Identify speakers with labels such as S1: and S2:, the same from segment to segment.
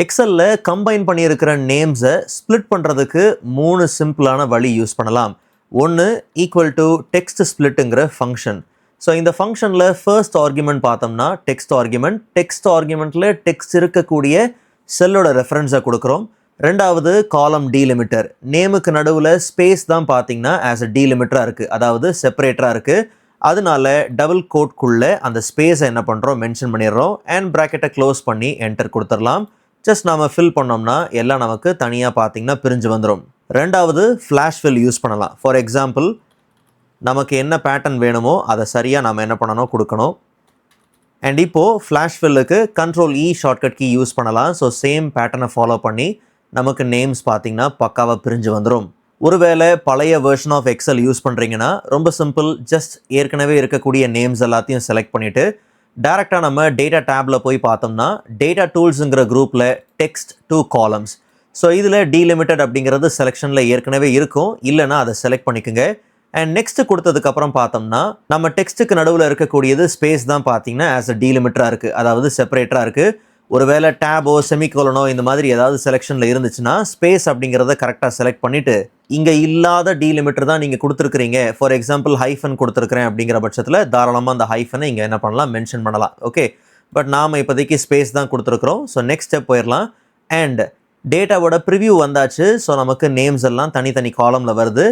S1: எக்ஸல்ல combine பண்ணியிருக்கிற நேம்ஸை split பண்ணுறதுக்கு 3 சிம்பிளான வழி யூஸ் பண்ணலாம். ஒன்று ஈக்குவல் டு டெக்ஸ்ட் ஸ்ப்ளிட்டுங்கிற ஃபங்க்ஷன். ஸோ இந்த ஃபங்க்ஷனில் ஃபர்ஸ்ட் ஆர்குமெண்ட் பார்த்தோம்னா டெக்ஸ்ட் ஆர்குமெண்ட்டில் டெக்ஸ்ட் இருக்கக்கூடிய செல்லோட ரெஃபரன்ஸை கொடுக்குறோம். ரெண்டாவது காலம் டீலிமிட்டர். நேமுக்கு நடுவில் ஸ்பேஸ் தான் பார்த்தீங்கன்னா ஆஸ் அ டீலிமிட்டராக இருக்குது, அதாவது செப்பரேட்டராக இருக்குது. அதனால டபுள் கோட்குள்ளே அந்த ஸ்பேஸை என்ன பண்ணுறோம், மென்ஷன் பண்ணிடுறோம். அண்ட் ப்ராக்கெட்டை க்ளோஸ் பண்ணி என்டர் கொடுத்துடலாம். ஜஸ்ட் நாம் ஃபில் பண்ணோம்னா எல்லாம் நமக்கு தனியாக பார்த்தீங்கன்னா பிரிஞ்சு வந்துடும். ரெண்டாவது ஃப்ளாஷ் ஃபில் யூஸ் பண்ணலாம். ஃபார் எக்ஸாம்பிள், நமக்கு என்ன பேட்டர்ன் வேணுமோ அதை சரியாக நாம் என்ன பண்ணணும், கொடுக்கணும். அண்ட் இப்போது ஃப்ளாஷ் ஃபில்லுக்கு Ctrl+E ஷார்ட்கட் கீ யூஸ் பண்ணலாம். ஸோ சேம் பேட்டர்னை ஃபாலோ பண்ணி நமக்கு நேம்ஸ் பார்த்தீங்கன்னா பக்காவாக பிரிஞ்சு வந்துடும். ஒருவேளை பழைய வெர்ஷன் ஆஃப் எக்ஸல் யூஸ் பண்ணுறீங்கன்னா ரொம்ப சிம்பிள். ஜஸ்ட் ஏற்கனவே இருக்கக்கூடிய நேம்ஸ் எல்லாத்தையும் செலக்ட் பண்ணிவிட்டு டேரெக்டாக நம்ம டேட்டா டேப்பில் போய் பார்த்தோம்னா டேட்டா டூல்ஸுங்கிற குரூப்பில் டெக்ஸ்ட் டு காலம்ஸ். ஸோ இதில் டீலிமிட்டட் அப்படிங்கிறது செலெக்ஷனில் ஏற்கனவே இருக்கும், இல்லைனா அதை செலக்ட் பண்ணிக்கோங்க. அண்ட் நெக்ஸ்ட் கொடுத்ததுக்கப்புறம் பார்த்தோம்னா நம்ம டெக்ஸ்ட்டுக்கு நடுவில் இருக்கக்கூடியது ஸ்பேஸ் தான் பார்த்தீங்கன்னா ஆஸ் அ டீலிமிட்டராக இருக்குது, அதாவது செப்பரேட்டராக இருக்குது. ஒருவேளை டேபோ செமிகோலனோ இந்த மாதிரி ஏதாவது செலெக்ஷனில் இருந்துச்சுன்னா ஸ்பேஸ் அப்படிங்கிறத கரெக்டாக செலக்ட் பண்ணிவிட்டு இங்கே இல்லாத டீலிமிட்டர் தான் நீங்கள் கொடுத்துருக்குறீங்க, ஃபார் எக்ஸாம்பிள் ஹைஃபன் கொடுத்துருக்குறேன் அப்படிங்கிற பட்சத்தில் தாராளமாக அந்த ஹைஃபனை இங்கே என்ன பண்ணலாம், மென்ஷன் பண்ணலாம். ஓகே, பட் நாம் இப்போதைக்கு ஸ்பேஸ் தான் கொடுத்துருக்குறோம். ஸோ நெக்ஸ்ட் ஸ்டெப் போயிடலாம். அண்ட் டேட்டாவோட ப்ரிவ்யூ வந்தாச்சு. ஸோ நமக்கு நேம்ஸ் எல்லாம் தனித்தனி காலமில் வருது.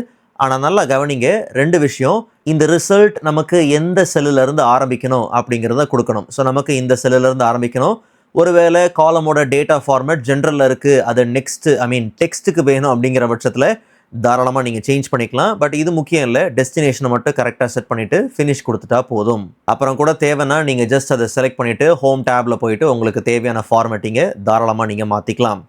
S1: ஆனால் நல்லா கவனிங்க, 2 விஷயம். இந்த ரிசல்ட் நமக்கு எந்த செல்லுலேருந்து ஆரம்பிக்கணும் அப்படிங்கிறத கொடுக்கணும். ஸோ நமக்கு இந்த செல்லுலேருந்து ஆரம்பிக்கணும். ஒருவேளை காலமோட டேட்டா ஃபார்மேட் ஜென்ரலில் இருக்குது, அது டெக்ஸ்ட்டுக்கு வேணும் அப்படிங்கிற பட்சத்தில் தாராளமாக நீங்கள் சேஞ்ச் பண்ணிக்கலாம். பட் இது முக்கியம் இல்லை, டெஸ்டினேஷனை மட்டும் கரெக்டாக செட் பண்ணிவிட்டு ஃபினிஷ் கொடுத்துட்டா போதும். அப்புறம் கூட தேவைன்னா நீங்கள் ஜஸ்ட் அதை செலக்ட் பண்ணிவிட்டு ஹோம் டேப்பில் போயிட்டு உங்களுக்கு தேவையான ஃபார்மேட்டிங்கை தாராளமாக நீங்கள் மாற்றிக்கலாம்.